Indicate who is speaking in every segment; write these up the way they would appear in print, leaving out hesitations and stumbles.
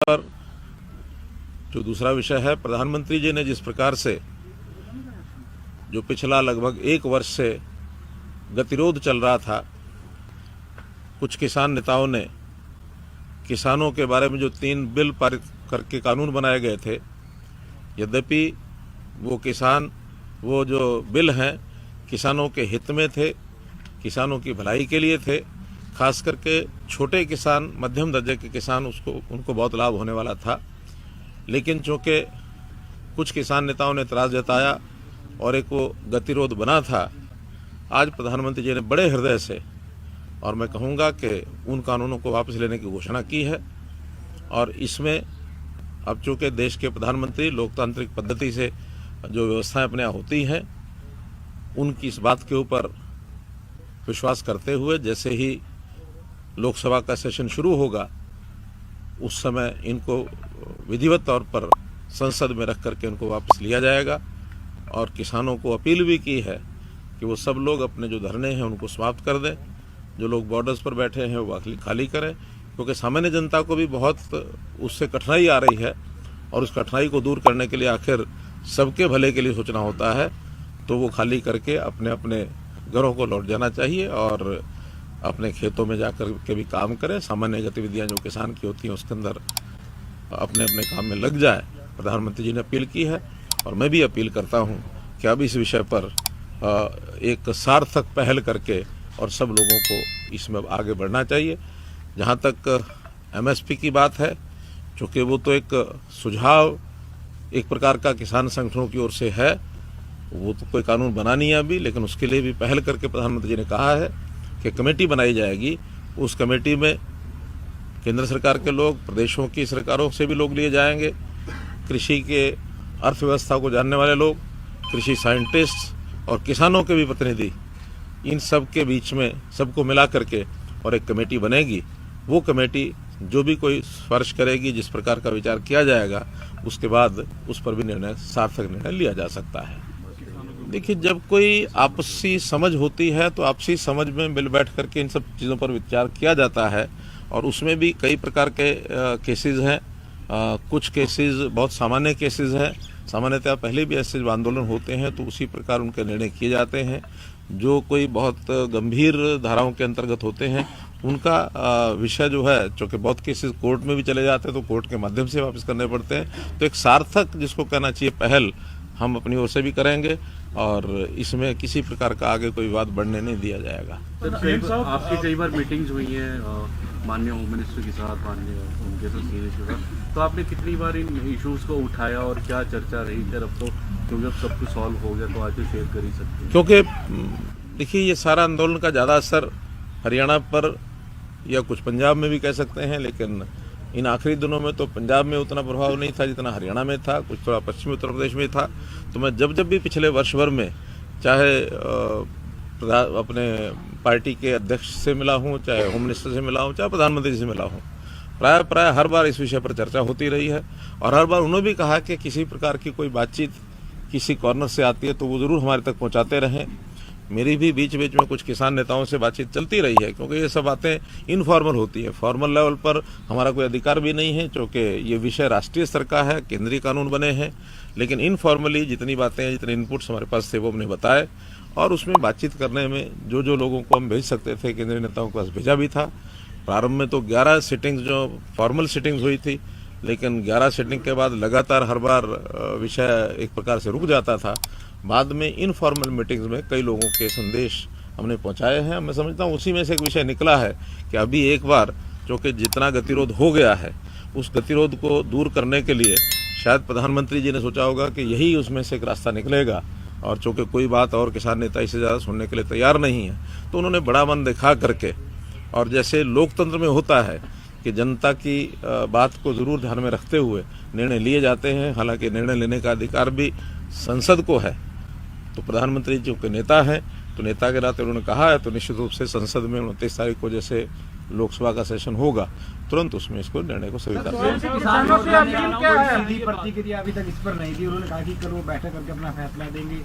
Speaker 1: पर जो दूसरा विषय है, प्रधानमंत्री जी ने जिस प्रकार से जो पिछला लगभग 1 वर्ष से गतिरोध चल रहा था, कुछ किसान नेताओं ने किसानों के बारे में जो 3 बिल पारित करके कानून बनाए गए थे, यद्यपि वो जो बिल हैं किसानों के हित में थे, किसानों की भलाई के लिए थे, खास करके छोटे किसान, मध्यम दर्जे के किसान उनको बहुत लाभ होने वाला था। लेकिन चूँकि कुछ किसान नेताओं ने एतराज़ जताया और एक वो गतिरोध बना था, आज प्रधानमंत्री जी ने बड़े हृदय से, और मैं कहूँगा कि उन कानूनों को वापस लेने की घोषणा की है। और इसमें अब चूँकि देश के प्रधानमंत्री लोकतांत्रिक पद्धति से जो व्यवस्थाएं अपने यहाँ होती हैं, उनकी इस बात के ऊपर विश्वास करते हुए जैसे ही लोकसभा का सेशन शुरू होगा, उस समय इनको विधिवत तौर पर संसद में रख करके उनको वापस लिया जाएगा। और किसानों को अपील भी की है कि वो सब लोग अपने जो धरने हैं उनको समाप्त कर दें, जो लोग बॉर्डर्स पर बैठे हैं वो खाली करें, क्योंकि सामान्य जनता को भी बहुत उससे कठिनाई आ रही है और उस कठिनाई को दूर करने के लिए आखिर सबके भले के लिए सोचना होता है। तो वो खाली करके अपने अपने घरों को लौट जाना चाहिए और अपने खेतों में जाकर के भी काम करें। सामान्य गतिविधियां जो किसान की होती हैं उसके अंदर अपने अपने काम में लग जाए, प्रधानमंत्री जी ने अपील की है। और मैं भी अपील करता हूं कि अब इस विषय पर एक सार्थक पहल करके और सब लोगों को इसमें आगे बढ़ना चाहिए। जहां तक MSP की बात है, चूँकि वो तो एक सुझाव एक प्रकार का किसान संगठनों की ओर से है, वो तो कोई कानून बना नहीं है अभी, लेकिन उसके लिए भी पहल करके प्रधानमंत्री जी ने कहा है कि कमेटी बनाई जाएगी। उस कमेटी में केंद्र सरकार के लोग, प्रदेशों की सरकारों से भी लोग लिए जाएंगे, कृषि के अर्थव्यवस्था को जानने वाले लोग, कृषि साइंटिस्ट और किसानों के भी प्रतिनिधि, इन सब के बीच में सबको मिला करके और एक कमेटी बनेगी। वो कमेटी जो भी कोई सिफारिश करेगी, जिस प्रकार का विचार किया जाएगा, उसके बाद उस पर भी सार्थक निर्णय लिया जा सकता है। देखिए, जब कोई आपसी समझ होती है तो आपसी समझ में मिल बैठ करके इन सब चीज़ों पर विचार किया जाता है। और उसमें भी कई प्रकार के केसेस हैं। कुछ केसेस बहुत सामान्य केसेस हैं, सामान्यतः पहले भी ऐसे आंदोलन होते हैं तो उसी प्रकार उनके निर्णय किए जाते हैं। जो कोई बहुत गंभीर धाराओं के अंतर्गत होते हैं उनका विषय जो है, चूँकि बहुत केसेस कोर्ट में भी चले जाते हैं तो कोर्ट के माध्यम से वापस करने पड़ते हैं। तो एक सार्थक, जिसको कहना चाहिए, पहल हम अपनी ओर से भी करेंगे और इसमें किसी प्रकार का आगे कोई विवाद बढ़ने नहीं दिया जाएगा।
Speaker 2: आपकी कई बार मीटिंग्स हुई हैं माननीय होम मिनिस्टर के साथ, माननीय उनके सीनियर के साथ, तो आपने कितनी बार इन इश्यूज को उठाया और क्या चर्चा रही? फिर अब तो क्योंकि अब सब कुछ सॉल्व हो गया तो आज तो शेयर कर ही सकते हैं।
Speaker 1: क्योंकि देखिए, ये सारा आंदोलन का ज़्यादा असर हरियाणा पर या कुछ पंजाब में भी कह सकते हैं, लेकिन इन आखिरी दिनों में तो पंजाब में उतना प्रभाव नहीं था जितना हरियाणा में था, कुछ थोड़ा पश्चिमी उत्तर प्रदेश में था। तो मैं जब भी पिछले वर्ष भर में, चाहे अपने पार्टी के अध्यक्ष से मिला हूँ, चाहे होम मिनिस्टर से मिला हूँ, चाहे प्रधानमंत्री से मिला हूँ, प्राय हर बार इस विषय पर चर्चा होती रही है। और हर बार उन्होंने भी कहा कि किसी प्रकार की कोई बातचीत किसी कॉर्नर से आती है तो वो ज़रूर हमारे तक पहुँचाते रहें। मेरी भी बीच बीच में कुछ किसान नेताओं से बातचीत चलती रही है, क्योंकि ये सब बातें इनफॉर्मल होती है। फॉर्मल लेवल पर हमारा कोई अधिकार भी नहीं है, क्योंकि ये विषय राष्ट्रीय स्तर का है, केंद्रीय कानून बने हैं। लेकिन इनफॉर्मली जितनी बातें हैं, जितने इनपुट्स हमारे पास थे, वो हमने बताए और उसमें बातचीत करने में जो लोगों को हम भेज सकते थे, केंद्रीय नेताओं के पास भेजा भी था। प्रारंभ में तो 11 सिटिंग्स जो फॉर्मल सिटिंग्स हुई थी, लेकिन 11 सिटिंग के बाद लगातार हर बार विषय एक प्रकार से रुक जाता था। बाद में इनफॉर्मल मीटिंग्स में कई लोगों के संदेश हमने पहुंचाए हैं। मैं समझता हूं उसी में से एक विषय निकला है कि अभी एक बार क्योंकि जितना गतिरोध हो गया है, उस गतिरोध को दूर करने के लिए शायद प्रधानमंत्री जी ने सोचा होगा कि यही उसमें से एक रास्ता निकलेगा। और चूँकि कोई बात और किसान नेता इससे ज़्यादा सुनने के लिए तैयार नहीं है, तो उन्होंने बड़ा मन दिखा करके, और जैसे लोकतंत्र में होता है कि जनता की बात को ज़रूर ध्यान में रखते हुए निर्णय लिए जाते हैं। हालांकि निर्णय लेने का अधिकार भी संसद को है। तो प्रधानमंत्री जी के नेता हैं, तो नेता के नाते उन्होंने कहा है, तो निश्चित रूप से संसद में 29 तारीख को जैसे लोकसभा का सेशन होगा, तुरंत उसमें इसको निर्णय को स्वीकार
Speaker 3: प्रतिक्रिया अभी तक इस पर नहीं दी। उन्होंने कहा कि कल वो बैठक करके अपना फैसला देंगे।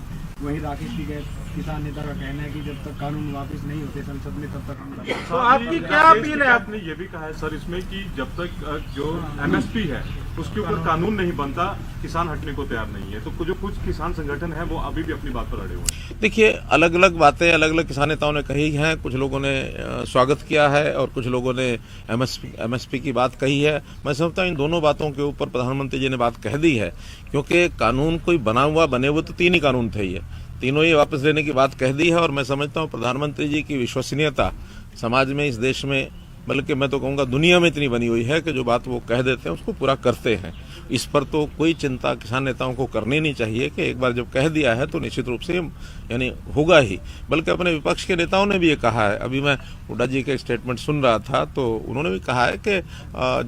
Speaker 3: वहीं राकेश टिकैत किसान नेता का कहना है कि जब तक कानून वापस नहीं होते संसद में तब तक हम लगातार।
Speaker 4: तो आपकी क्या अपील है? आपने ये भी कहा है सर इसमें कि जब तक जो एमएसपी है उसके ऊपर कानून नहीं बनता किसान हटने को तैयार नहीं है। तो जो कुछ किसान संगठन है वो अभी भी अपनी बात पर अड़े हुए हैं।
Speaker 1: देखिए, अलग अलग बातें अलग अलग किसान नेताओं ने कही हैं। कुछ लोगों ने स्वागत किया है और कुछ लोगों ने एमएसपी की बात कही है। मैं समझता हूँ इन दोनों बातों के ऊपर प्रधानमंत्री जी ने बात कह दी है, क्योंकि कानून कोई बने हुए तो 3 ही कानून थे, ये तीनों ही वापस लेने की बात कह दी है। और मैं समझता हूँ प्रधानमंत्री जी की विश्वसनीयता समाज में, इस देश में, बल्कि मैं तो कहूँगा दुनिया में इतनी बनी हुई है कि जो बात वो कह देते हैं उसको पूरा करते हैं। इस पर तो कोई चिंता किसान नेताओं को करनी नहीं चाहिए कि एक बार जब कह दिया है तो निश्चित रूप से यानी होगा ही। बल्कि अपने विपक्ष के नेताओं ने भी ये कहा है। अभी मैं हुड्डा जी के स्टेटमेंट सुन रहा था तो उन्होंने भी कहा है कि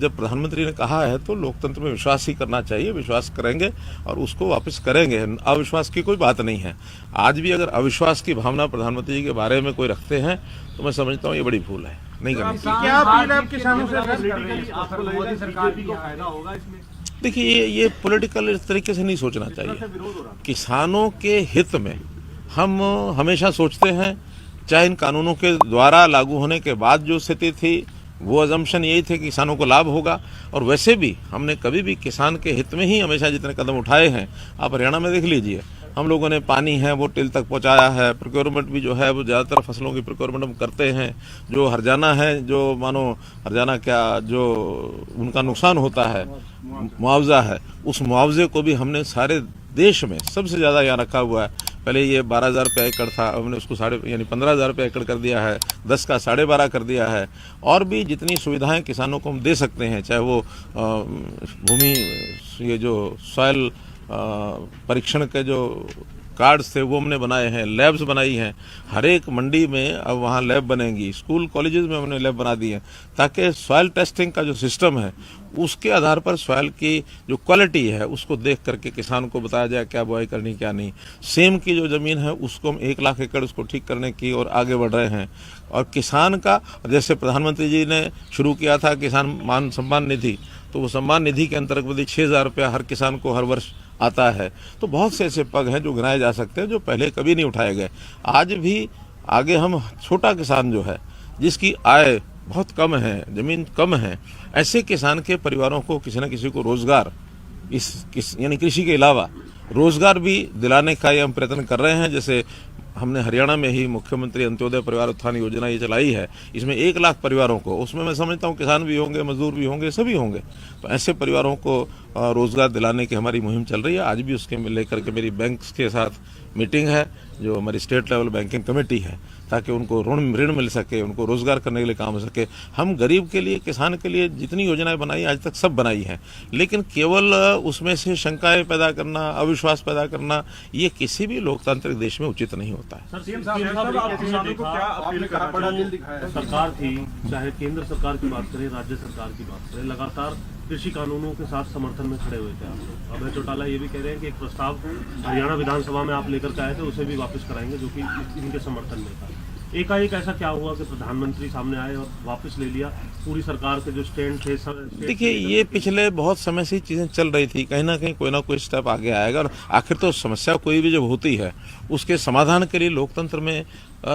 Speaker 1: जब प्रधानमंत्री ने कहा है तो लोकतंत्र में विश्वास ही करना चाहिए, विश्वास करेंगे और उसको वापस करेंगे। अविश्वास की कोई बात नहीं है। आज भी अगर अविश्वास की भावना प्रधानमंत्री जी के बारे में कोई रखते हैं तो मैं समझता हूँ ये बड़ी भूल है, नहीं करनी चाहिए।
Speaker 4: क्या अपील है आप किसानों से?
Speaker 3: मोदी सरकार को फायदा होगा इसमें?
Speaker 1: देखिए, ये पॉलिटिकल इस तरीके से नहीं सोचना चाहिए। किसानों के हित में हम हमेशा सोचते हैं, चाहे इन कानूनों के द्वारा लागू होने के बाद जो स्थिति थी वो अजम्पशन यही थे कि किसानों को लाभ होगा। और वैसे भी हमने कभी भी किसान के हित में ही हमेशा जितने कदम उठाए हैं, आप हरियाणा में देख लीजिए, हम लोगों ने पानी है वो टिल तक पहुंचाया है। प्रोक्योरमेंट भी जो है वो ज़्यादातर फसलों की प्रोक्योरमेंट हम करते हैं। जो हरजाना है, जो मानो हरजाना क्या, जो उनका नुकसान होता है, मुआवजा है, उस मुआवजे को भी हमने सारे देश में सबसे ज़्यादा यहाँ रखा हुआ है। पहले ये 12,000 रुपये एकड़ था, हमने उसको 15,000 रुपये एकड़ कर दिया है, 10 का 12.5 कर दिया है। और भी जितनी सुविधाएं किसानों को हम दे सकते हैं, चाहे वो भूमि, ये जो सॉयल परीक्षण के जो कार्ड्स थे वो हमने बनाए हैं, लैब्स बनाई हैं। हर एक मंडी में अब वहाँ लैब बनेंगी, स्कूल कॉलेजेस में हमने लैब बना दी है, ताकि सॉयल टेस्टिंग का जो सिस्टम है उसके आधार पर सॉयल की जो क्वालिटी है उसको देख करके किसान को बताया जाए क्या बुआई करनी क्या नहीं। सेम की जो ज़मीन है उसको हम 1 लाख एकड़ उसको ठीक करने की और आगे बढ़ रहे हैं। और किसान का, जैसे प्रधानमंत्री जी ने शुरू किया था किसान मान सम्मान निधि, तो वो सम्मान निधि के अंतर्गत 6,000 रुपया हर किसान को हर वर्ष आता है। तो बहुत से ऐसे पग हैं जो गिनाए जा सकते हैं जो पहले कभी नहीं उठाए गए। आज भी आगे हम छोटा किसान जो है, जिसकी आय बहुत कम है, ज़मीन कम है, ऐसे किसान के परिवारों को किसी न किसी को रोज़गार, यानी कृषि के अलावा रोज़गार भी दिलाने का ये हम प्रयत्न कर रहे हैं। जैसे हमने हरियाणा में ही मुख्यमंत्री अंत्योदय परिवार उत्थान योजना ये चलाई है, इसमें 1 लाख परिवारों को, उसमें मैं समझता हूँ किसान भी होंगे, मजदूर भी होंगे, सभी होंगे, तो ऐसे परिवारों को रोज़गार दिलाने की हमारी मुहिम चल रही है। आज भी उसके लेकर के मेरी बैंक्स के साथ मीटिंग है, जो हमारी स्टेट लेवल बैंकिंग कमेटी है, ताकि उनको ऋण मिल सके, उनको रोज़गार करने के लिए काम हो सके। हम गरीब के लिए, किसान के लिए जितनी योजनाएं बनाई आज तक सब बनाई हैं, लेकिन केवल उसमें से शंकाएं पैदा करना, अविश्वास पैदा करना, ये किसी भी लोकतांत्रिक देश में उचित नहीं होता है।
Speaker 2: सरकार थी, चाहे केंद्र सरकार की बात करें, राज्य सरकार की बात करें, लगातार कृषि कानूनों के साथ समर्थन में खड़े हुए थे आप लोग। अभय चौटाला ये भी कह रहे हैं कि एक प्रस्ताव हरियाणा विधानसभा में आप लेकर के आए थे, उसे भी वापस कराएंगे, जो कि इनके समर्थन में था। एकाएक ऐसा क्या हुआ कि प्रधानमंत्री सामने आए और वापस ले लिया? पूरी सरकार के जो स्टैंड थे,
Speaker 1: देखिए, ये पिछले बहुत समय से चीज़ें चल रही थी, कहीं ना कहीं कोई ना कोई स्टेप आगे आएगा। और आखिर तो समस्या कोई भी जब होती है उसके समाधान के लिए लोकतंत्र में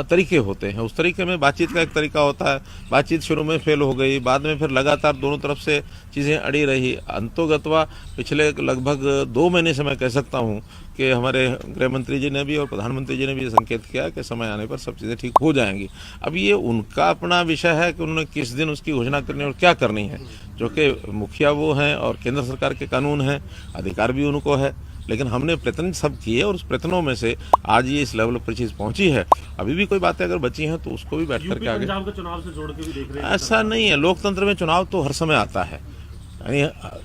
Speaker 1: तरीके होते हैं। उस तरीके में बातचीत का एक तरीका होता है। बातचीत शुरू में फेल हो गई, बाद में फिर लगातार दोनों तरफ से चीज़ें अड़ी रही। अंतोगत्वा पिछले लगभग 2 महीने से मैं कह सकता हूँ कि हमारे गृह मंत्री जी ने भी और प्रधानमंत्री जी ने भी ये संकेत किया कि समय आने पर सब चीज़ें ठीक हो जाएंगी। अब ये उनका अपना विषय है कि उन्होंने किस दिन उसकी घोषणा करनी और क्या करनी है, जो कि मुखिया वो हैं और केंद्र सरकार के कानून हैं, अधिकार भी उनको है। लेकिन हमने प्रयत्न सब किए और उस प्रयत्नों में से आज ये इस लेवल पर चीज़ पहुंची है। अभी भी कोई बातें अगर बची हैं तो उसको भी बैठ करके आगे,
Speaker 2: पंजाब के चुनाव से जोड़ के भी देख रहे हैं।
Speaker 1: ऐसा नहीं है, लोकतंत्र में चुनाव तो हर समय आता है। यानी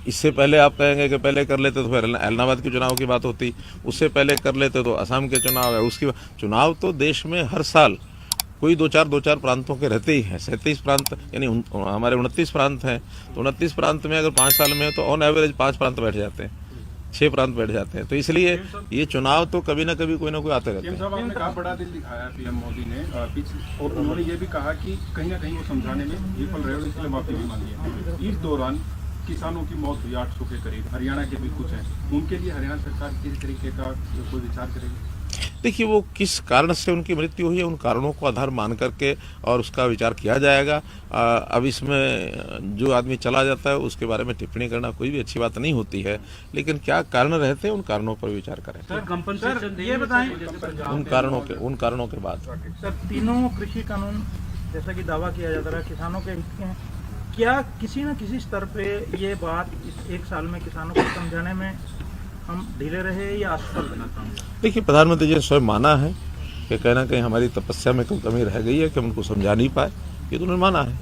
Speaker 1: इससे पहले आप कहेंगे कि पहले कर लेते तो फिर इलाहाबाद के चुनाव की बात होती, उससे पहले कर लेते तो असम के चुनाव है, उसकी चुनाव तो देश में हर साल कोई 2-4 प्रांतों के रहते ही हैं। 37 प्रांत, यानी हमारे 29 प्रांत हैं, तो 29 प्रांत में अगर 5 साल में तो ऑन एवरेज 5 प्रांत बैठ जाते हैं, 6 प्रांत बैठ जाते हैं। तो इसलिए ये चुनाव तो कभी ना कभी कोई ना कोई आते रहते हैं।
Speaker 5: आपने कहा बड़ा दिल दिखाया पीएम मोदी ने, और उन्होंने ये भी कहा कि कहीं ना कहीं वो समझाने में विफल रहे और इसलिए माफी भी मांगी है। इस दौरान किसानों की मौत हुई 800 के करीब, हरियाणा के भी कुछ हैं, उनके लिए हरियाणा सरकार किस तरीके का कोई विचार करेगी?
Speaker 1: देखिए वो किस कारण से उनकी मृत्यु हुई है, उन कारणों को आधार मान करके और उसका विचार किया जाएगा। अब इसमें जो आदमी चला जाता है उसके बारे में टिप्पणी करना कोई भी अच्छी बात नहीं होती है, लेकिन क्या कारण रहते हैं उन कारणों पर विचार करें।
Speaker 3: सर ये बताएं
Speaker 1: उन कारणों के बाद
Speaker 6: सर तीनों कृषि कानून जैसा कि दावा किया जाता रहा किसानों के हित के हैं, क्या किसी न किसी स्तर पे ये बात इस एक साल में किसानों को समझाने में हम ढीले रहे या असफल बना काम?
Speaker 1: देखिए प्रधानमंत्री जी ने स्वयं माना है कि कहीं ना कहीं हमारी तपस्या में कोई कमी रह गई है कि हम उनको समझा नहीं पाए, ये तो उन्होंने माना है।